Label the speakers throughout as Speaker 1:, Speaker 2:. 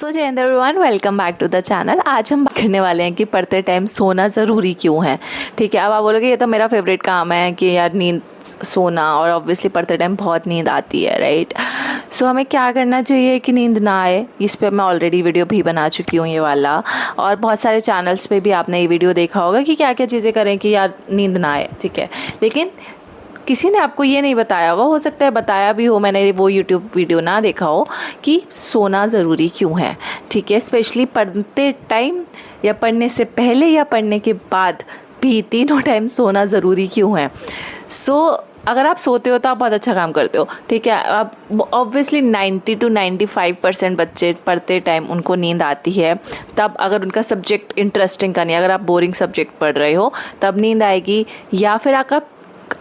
Speaker 1: सो जय हिंद everyone, welcome back to the channel. आज हम बात करने वाले हैं कि पढ़ते टाइम सोना ज़रूरी क्यों है। ठीक है, अब आप बोलोगे ये तो मेरा फेवरेट काम है कि यार नींद सोना, और ऑब्वियसली पढ़ते टाइम बहुत नींद आती है, राइट। सो हमें क्या करना चाहिए कि नींद ना आए। इस पर मैं ऑलरेडी वीडियो भी बना चुकी हूँ ये वाला, और बहुत सारे चैनल्स पे भी आपने ये वीडियो देखा होगा कि क्या क्या चीज़ें करें कि यार नींद ना आए। ठीक है, लेकिन किसी ने आपको ये नहीं बताया होगा, हो सकता है बताया भी हो, मैंने वो यूट्यूब वीडियो ना देखा हो, कि सोना ज़रूरी क्यों है। ठीक है, स्पेशली पढ़ते टाइम या पढ़ने से पहले या पढ़ने के बाद भी तीनों टाइम सोना ज़रूरी क्यों है। अगर आप सोते हो तो आप बहुत अच्छा काम करते हो। ठीक है, अब ऑब्वियसली 90 to 95% बच्चे पढ़ते टाइम उनको नींद आती है। तब अगर उनका सब्जेक्ट इंटरेस्टिंग का नहीं, अगर आप बोरिंग सब्जेक्ट पढ़ रहे हो तब नींद आएगी, या फिर आप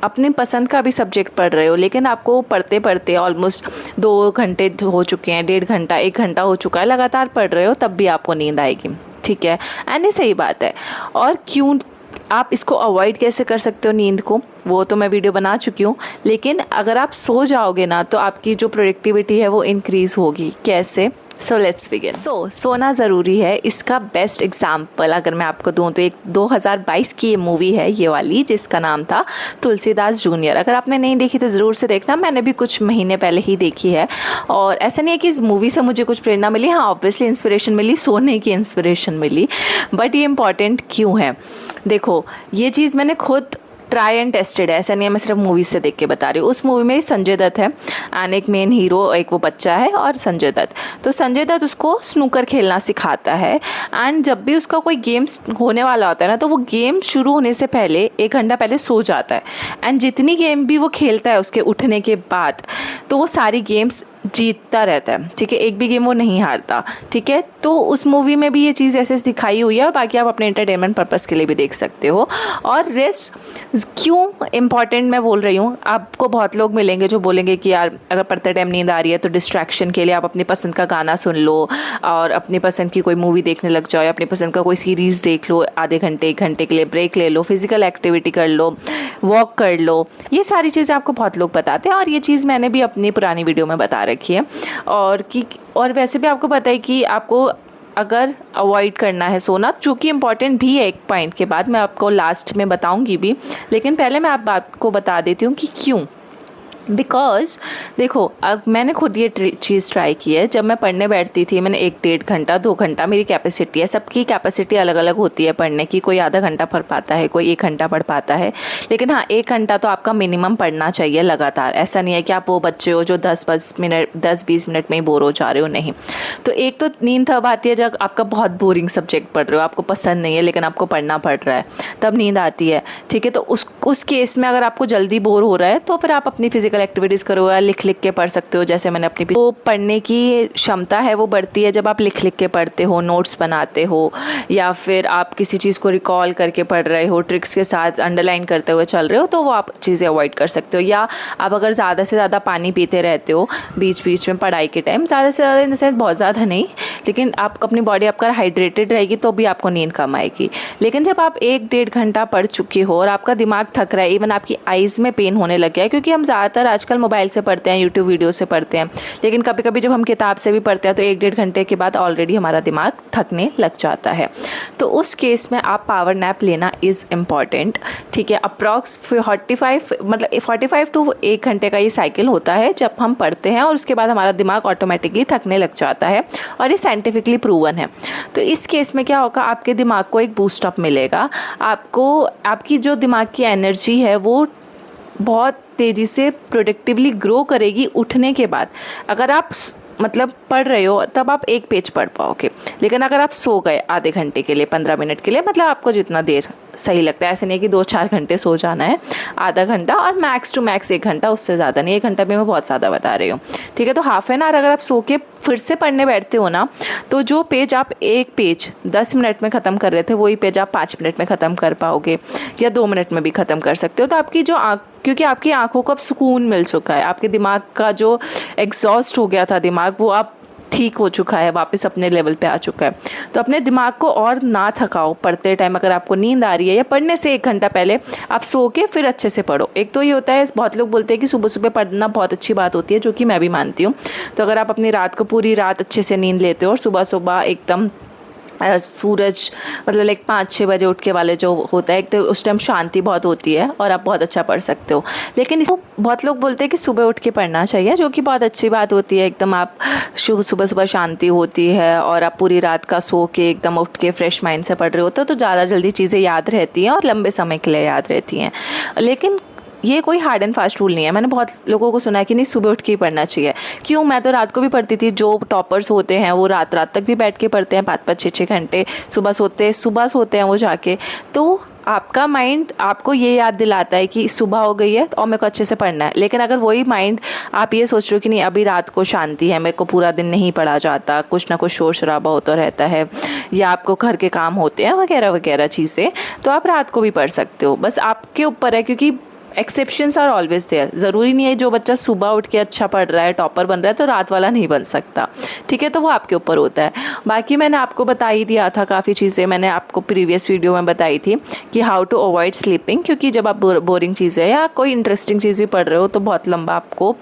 Speaker 1: अपनी पसंद का भी सब्जेक्ट पढ़ रहे हो लेकिन आपको पढ़ते पढ़ते ऑलमोस्ट 2 घंटे हो चुके हैं, 1.5 घंटा 1 घंटा हो चुका है, लगातार पढ़ रहे हो, तब भी आपको नींद आएगी। ठीक है, एंड ये सही बात है। और क्यों आप इसको अवॉइड कैसे कर सकते हो नींद को, वो तो मैं वीडियो बना चुकी हूँ। लेकिन अगर आप सो जाओगे ना तो आपकी जो प्रोडक्टिविटी है वो इंक्रीज़ होगी। कैसे? So let's begin. सोना ज़रूरी है, इसका बेस्ट एग्जाम्पल अगर मैं आपको दूँ तो एक 2022 की ये मूवी है, ये वाली, जिसका नाम था तुलसीदास जूनियर। अगर आपने नहीं देखी तो ज़रूर से देखना, मैंने भी कुछ महीने पहले ही देखी है। और ऐसा नहीं है कि इस मूवी से मुझे कुछ प्रेरणा मिली, हाँ ऑब्वियसली इंस्पिरेशन मिली, सोने की इंस्पिरेशन मिली। बट ये इम्पॉर्टेंट क्यों है, देखो ये चीज़ मैंने खुद ट्राई एंड टेस्टेड है, ऐसा नहीं है मैं सिर्फ मूवी से देख के बता रही हूँ। उस मूवी में संजय दत्त है एंड एक मेन हीरो, एक वो बच्चा है और संजय दत्त। तो संजय दत्त उसको स्नूकर खेलना सिखाता है, एंड जब भी उसका कोई गेम्स होने वाला होता है ना तो वो गेम शुरू होने से पहले 1 घंटा पहले सो जाता है। एंड जितनी गेम भी वो खेलता है उसके उठने के बाद, तो वो सारी गेम्स जीतता रहता है। ठीक है, एक भी गेम वो नहीं हारता। ठीक है, तो उस मूवी में भी ये चीज़ ऐसे दिखाई हुई है, और बाकी आप अपने एंटरटेनमेंट पर्पज़ के लिए भी देख सकते हो। और रेस्ट क्यों इम्पॉर्टेंट मैं बोल रही हूँ, आपको बहुत लोग मिलेंगे जो बोलेंगे कि यार अगर पढ़ते टाइम नींद आ रही है तो डिस्ट्रैक्शन के लिए आप अपनी पसंद का गाना सुन लो, और अपनी पसंद की कोई मूवी देखने लग जाओ, या अपनी पसंद का कोई सीरीज़ देख लो, आधे घंटे 1 घंटे के लिए ब्रेक ले लो, फिजिकल एक्टिविटी कर लो, वॉक कर लो। ये सारी चीज़ें आपको बहुत लोग बताते हैं, और ये चीज़ मैंने भी अपनी पुरानी वीडियो में बता रखी है। और वैसे भी आपको पता है कि आपको अगर अवॉइड करना है सोना, चूँकि इम्पॉर्टेंट भी है, एक पॉइंट के बाद मैं आपको लास्ट में बताऊंगी भी, लेकिन पहले मैं आप बात को बता देती हूँ कि क्यों। बिकॉज देखो, अब मैंने खुद ये चीज़ ट्राई की है। जब मैं पढ़ने बैठती थी, मैंने 1-1.5 घंटा 2 घंटा, मेरी कैपेसिटी है, सबकी कैपेसिटी अलग अलग होती है पढ़ने की। कोई आधा घंटा पढ़ पाता है, कोई 1 घंटा पढ़ पाता है, लेकिन हाँ 1 घंटा तो आपका मिनिमम पढ़ना चाहिए लगातार। ऐसा नहीं है कि आप वो बच्चे हो जो 10-20 मिनट में ही बोर हो जा रहे हो, नहीं। तो एक तो नींद तब आती है जब आपका बहुत बोरिंग सब्जेक्ट पढ़ रहे हो, आपको पसंद नहीं है लेकिन आपको पढ़ना पड़ रहा है, तब नींद आती है। ठीक है, तो उस केस में अगर आपको जल्दी बोर हो रहा है तो फिर आप अपनी फिजिकल एक्टिविटीज़ करो, या लिख लिख के पढ़ सकते हो। जैसे मैंने अपनी, तो पढ़ने की क्षमता है वो बढ़ती है जब आप लिख लिख के पढ़ते हो, नोट्स बनाते हो, या फिर आप किसी चीज़ को रिकॉल करके पढ़ रहे हो, ट्रिक्स के साथ अंडरलाइन करते हुए चल रहे हो, तो वो आप चीज़ें अवॉइड कर सकते हो। या आप अगर ज़्यादा से ज़्यादा पानी पीते रहते हो बीच बीच में पढ़ाई के टाइम, ज़्यादा से ज़्यादा इन द सेंस बहुत ज़्यादा नहीं, लेकिन आप अपनी बॉडी आपका हाइड्रेटेड रहेगी तो भी आपको नींद कम आएगी। लेकिन जब आप 1-1.5 घंटा पढ़ चुके हो और आपका दिमाग थक रहा है, इवन आपकी आइज़ में पेन होने लग गया है, क्योंकि हम ज़्यादातर आजकल मोबाइल से पढ़ते हैं, यूट्यूब वीडियो से पढ़ते हैं, लेकिन कभी कभी जब हम किताब से भी पढ़ते हैं तो 1-1.5 घंटे के बाद ऑलरेडी हमारा दिमाग थकने लग जाता है। तो उस केस में आप पावर नैप लेना इज़ इम्पॉर्टेंट। ठीक है, अप्रॉक्स 45 टू 1 घंटे का ये साइकिल होता है जब हम पढ़ते हैं, और उसके बाद हमारा दिमाग ऑटोमेटिकली थकने लग जाता है, और ये साइंटिफिकली प्रूवन है। तो इस केस में क्या होगा, आपके दिमाग को एक बूस्ट अप मिलेगा, आपको आपकी जो दिमाग की एनर्जी है वो बहुत तेज़ी से प्रोडक्टिवली ग्रो करेगी उठने के बाद। अगर आप पढ़ रहे हो तब आप 1 पेज पढ़ पाओगे, लेकिन अगर आप सो गए आधे घंटे के लिए, 15 मिनट के लिए, आपको जितना देर सही लगता है, ऐसे नहीं कि 2-4 घंटे सो जाना है, आधा घंटा, और मैक्स टू मैक्स 1 घंटा, उससे ज़्यादा नहीं। 1 घंटा भी मैं बहुत ज़्यादा बता रही हूँ। ठीक है, तो हाफ एन आवर अगर आप सो के फिर से पढ़ने बैठते हो ना, तो जो पेज आप 1 पेज 10 मिनट में ख़त्म कर रहे थे, वही पेज आप 5 मिनट में ख़त्म कर पाओगे, या 2 मिनट में भी ख़त्म कर सकते हो। तो आपकी जो क्योंकि आपकी आँखों को अब सुकून मिल चुका है, आपके दिमाग का जो एग्जॉस्ट हो गया था दिमाग, वो आप ठीक हो चुका है, वापस अपने लेवल पे आ चुका है। तो अपने दिमाग को और ना थकाओ पढ़ते टाइम। अगर आपको नींद आ रही है या पढ़ने से 1 घंटा पहले आप सो के फिर अच्छे से पढ़ो। एक तो ये होता है, बहुत लोग बोलते हैं कि सुबह सुबह पढ़ना बहुत अच्छी बात होती है, जो कि मैं भी मानती हूँ। तो अगर आप अपनी रात को पूरी रात अच्छे से नींद लेते हो और सुबह सुबह एकदम सूरज मतलब लाइक 5-6 बजे उठ के वाले जो होता है, एक तो उस टाइम शांति बहुत होती है और आप बहुत अच्छा पढ़ सकते हो। लेकिन इसको बहुत लोग बोलते हैं कि सुबह उठ के पढ़ना चाहिए, जो कि बहुत अच्छी बात होती है। एकदम आप सुबह सुबह शांति होती है और आप पूरी रात का सो के एकदम उठ के फ्रेश माइंड से पढ़ रहे होते हो, तो ज़्यादा जल्दी चीज़ें याद रहती हैं और लंबे समय के लिए याद रहती हैं। लेकिन ये कोई हार्ड एंड फास्ट रूल नहीं है। मैंने बहुत लोगों को सुना है कि नहीं सुबह उठ के ही पढ़ना चाहिए। क्यों? मैं तो रात को भी पढ़ती थी। जो टॉपर्स होते हैं वो रात रात तक भी बैठ के पढ़ते हैं, 5-5 6-6 घंटे सुबह सोते हैं वो जाके। तो आपका माइंड आपको ये याद दिलाता है कि सुबह हो गई है और मेरे को अच्छे से पढ़ना है। लेकिन अगर वही माइंड आप ये सोच रहे हो कि नहीं अभी रात को शांति है, मेरे को पूरा दिन नहीं पढ़ा जाता, कुछ ना कुछ शोर शराबा होता रहता है, या आपको घर के काम होते हैं वगैरह वगैरह चीज़ें, तो आप रात को भी पढ़ सकते हो। बस आपके ऊपर है, क्योंकि एक्सेप्शंस आर ऑलवेज देयर। ज़रूरी नहीं है जो बच्चा सुबह उठ के अच्छा पढ़ रहा है, टॉपर बन रहा है, तो रात वाला नहीं बन सकता। ठीक है, तो वो आपके ऊपर होता है। बाकी मैंने आपको बता ही दिया था काफ़ी चीज़ें, मैंने आपको प्रीवियस वीडियो में बताई थी कि हाउ टू अवॉइड स्लीपिंग। क्योंकि जब आप बोरिंग चीज़ें या कोई इंटरेस्टिंग चीज़ भी पढ़ रहे हो तो बहुत लंबा आपको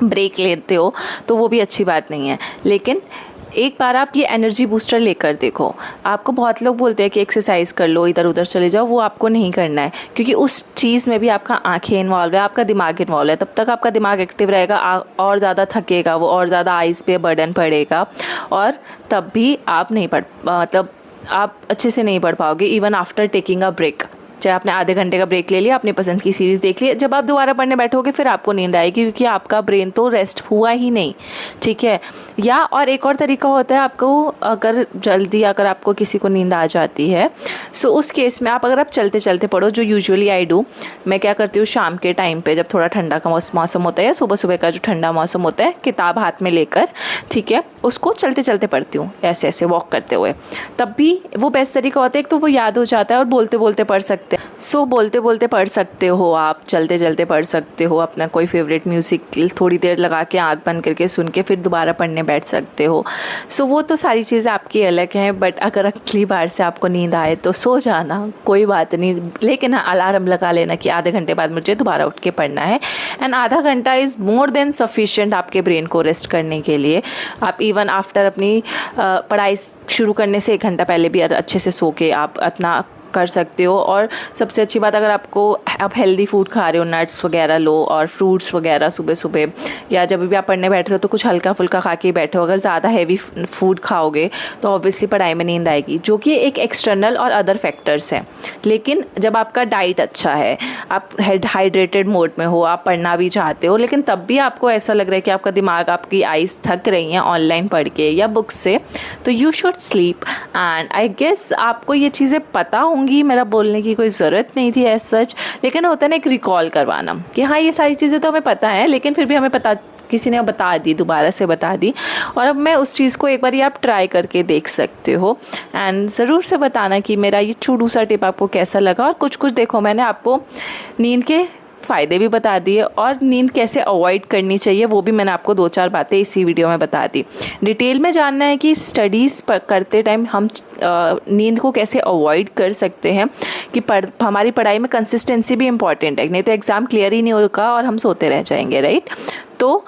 Speaker 1: ब्रेक लेते हो, तो वो भी अच्छी बात नहीं है। लेकिन एक बार आप ये एनर्जी बूस्टर लेकर देखो। आपको बहुत लोग बोलते हैं कि एक्सरसाइज कर लो, इधर उधर चले जाओ, वो आपको नहीं करना है, क्योंकि उस चीज़ में भी आपका आंखें इन्वॉल्व है, आपका दिमाग इन्वॉल्व है। तब तक आपका दिमाग एक्टिव रहेगा, और ज़्यादा थकेगा वो, और ज़्यादा आइज़ पे बर्डन पड़ेगा, और तब भी आप नहीं मतलब आप अच्छे से नहीं पढ़ पाओगे। Even after taking a break, चाहे आपने आधे घंटे का ब्रेक ले लिया, अपनी पसंद की सीरीज़ देख ली, जब आप दोबारा पढ़ने बैठोगे फिर आपको नींद आएगी, क्योंकि आपका ब्रेन तो रेस्ट हुआ ही नहीं। ठीक है। या और एक और तरीका होता है, आपको अगर आपको किसी को नींद आ जाती है, सो उस केस में अगर आप चलते चलते पढ़ो, जो यूजुअली आई डू, मैं क्या करती हूँ शाम के टाइम पे जब थोड़ा ठंडा का मौसम होता है, या सुबह सुबह का जो ठंडा मौसम होता है, किताब हाथ में लेकर, ठीक है, उसको चलते चलते पढ़ती हूँ, ऐसे ऐसे वॉक करते हुए। तब भी वो बेस्ट तरीका होता है, एक तो वो याद हो जाता है और बोलते बोलते पढ़ सकते। सो बोलते बोलते पढ़ सकते हो, आप चलते चलते पढ़ सकते हो, अपना कोई फेवरेट म्यूज़िक थोड़ी देर लगा के आँख बंद करके सुन के फिर दोबारा पढ़ने बैठ सकते हो। सो वो तो सारी चीज़ें आपकी अलग हैं। बट अगर अगली बार से आपको नींद आए तो सो जाना, कोई बात नहीं। लेकिन हाँ, अलार्म लगा लेना कि आधे घंटे बाद मुझे दोबारा उठ के पढ़ना है। एंड आधा घंटा इज़ मोर देन सफिशिएंट आपके ब्रेन को रेस्ट करने के लिए। आप इवन आफ्टर अपनी पढ़ाई शुरू करने से 1 घंटा पहले भी अच्छे से सो के आप अपना कर सकते हो। और सबसे अच्छी बात, अगर आप हेल्दी फूड खा रहे हो, नट्स वगैरह लो और फ्रूट्स वगैरह सुबह सुबह, या जब भी आप पढ़ने बैठ रहे हो तो कुछ हल्का फुल्का खा के बैठो। अगर ज़्यादा हैवी फूड खाओगे तो ऑब्वियसली पढ़ाई में नींद आएगी, जो कि एक एक्सटर्नल और अदर फैक्टर्स हैं। लेकिन जब आपका डाइट अच्छा है, आप हाइड्रेटेड मोड में हो, आप पढ़ना भी चाहते हो, लेकिन तब भी आपको ऐसा लग रहा है कि आपका दिमाग, आपकी आइज़ थक रही हैं ऑनलाइन पढ़ के या बुक से, तो you should sleep. And I guess आपको ये चीज़ें पता होंगी, मेरा बोलने की कोई ज़रूरत नहीं थी एज सच। लेकिन होता है ना एक रिकॉल करवाना कि हाँ ये सारी चीज़ें तो हमें पता है, लेकिन फिर भी हमें किसी ने बता दी, दोबारा से बता दी। और अब मैं उस चीज़ को एक बार आप ट्राई करके देख सकते हो। एंड ज़रूर से बताना कि मेरा ये छोटू सा टिप आपको कैसा लगा। और कुछ देखो, मैंने आपको नींद के फ़ायदे भी बता दिए और नींद कैसे अवॉइड करनी चाहिए वो भी मैंने आपको 2-4 बातें इसी वीडियो में बता दी। डिटेल में जानना है कि स्टडीज़ करते टाइम हम नींद को कैसे अवॉइड कर सकते हैं, कि हमारी पढ़ाई में कंसिस्टेंसी भी इम्पॉर्टेंट है, नहीं तो एग्ज़ाम क्लियर ही नहीं होगा और हम सोते रह जाएंगे, राइट। तो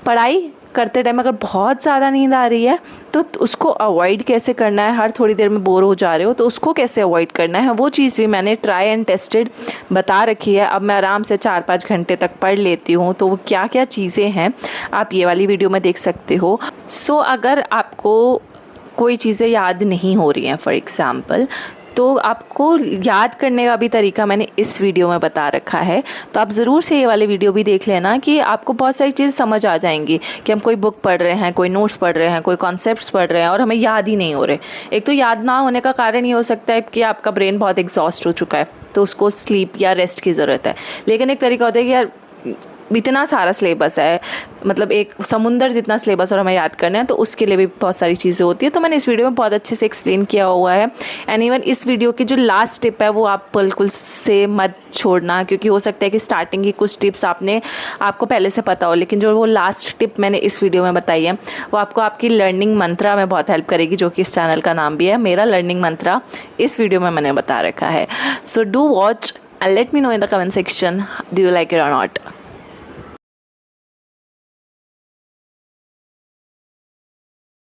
Speaker 1: पढ़ाई करते टाइम अगर बहुत ज़्यादा नींद आ रही है तो उसको अवॉइड कैसे करना है, हर थोड़ी देर में बोर हो जा रहे हो तो उसको कैसे अवॉइड करना है, वो चीज़ भी मैंने ट्राई एंड टेस्टेड बता रखी है। अब मैं आराम से 4-5 घंटे तक पढ़ लेती हूँ, तो वो क्या क्या चीज़ें हैं आप ये वाली वीडियो में देख सकते हो। सो अगर आपको कोई चीज़ें याद नहीं हो रही हैं फॉर एग्ज़ाम्पल, तो आपको याद करने का भी तरीका मैंने इस वीडियो में बता रखा है। तो आप ज़रूर से ये वाले वीडियो भी देख लेना, कि आपको बहुत सारी चीज़ें समझ आ जाएंगी कि हम कोई बुक पढ़ रहे हैं, कोई नोट्स पढ़ रहे हैं, कोई कॉन्सेप्ट्स पढ़ रहे हैं और हमें याद ही नहीं हो रहे। एक तो याद ना होने का कारण ये हो सकता है कि आपका ब्रेन बहुत एग्जॉस्ट हो चुका है, तो उसको स्लीप या रेस्ट की ज़रूरत है। लेकिन एक तरीका होता है कि यार इतना सारा सिलेबस है, मतलब एक समुंदर जितना सिलेबस और हमें याद करना है, तो उसके लिए भी बहुत सारी चीज़ें होती है। तो मैंने इस वीडियो में बहुत अच्छे से एक्सप्लेन किया हुआ है। एंड इवन इस वीडियो की जो लास्ट टिप है वो आप बिल्कुल से मत छोड़ना, क्योंकि हो सकता है कि स्टार्टिंग की कुछ टिप्स आपको पहले से पता हो, लेकिन जो वो लास्ट टिप मैंने इस वीडियो में बताई है वो आपको आपकी लर्निंग मंत्रा में बहुत हेल्प करेगी, जो कि इस चैनल का नाम भी है मेरा लर्निंग मंत्रा। इस वीडियो में मैंने बता रखा है। So do watch and let me know in the comment section, do you like it or not.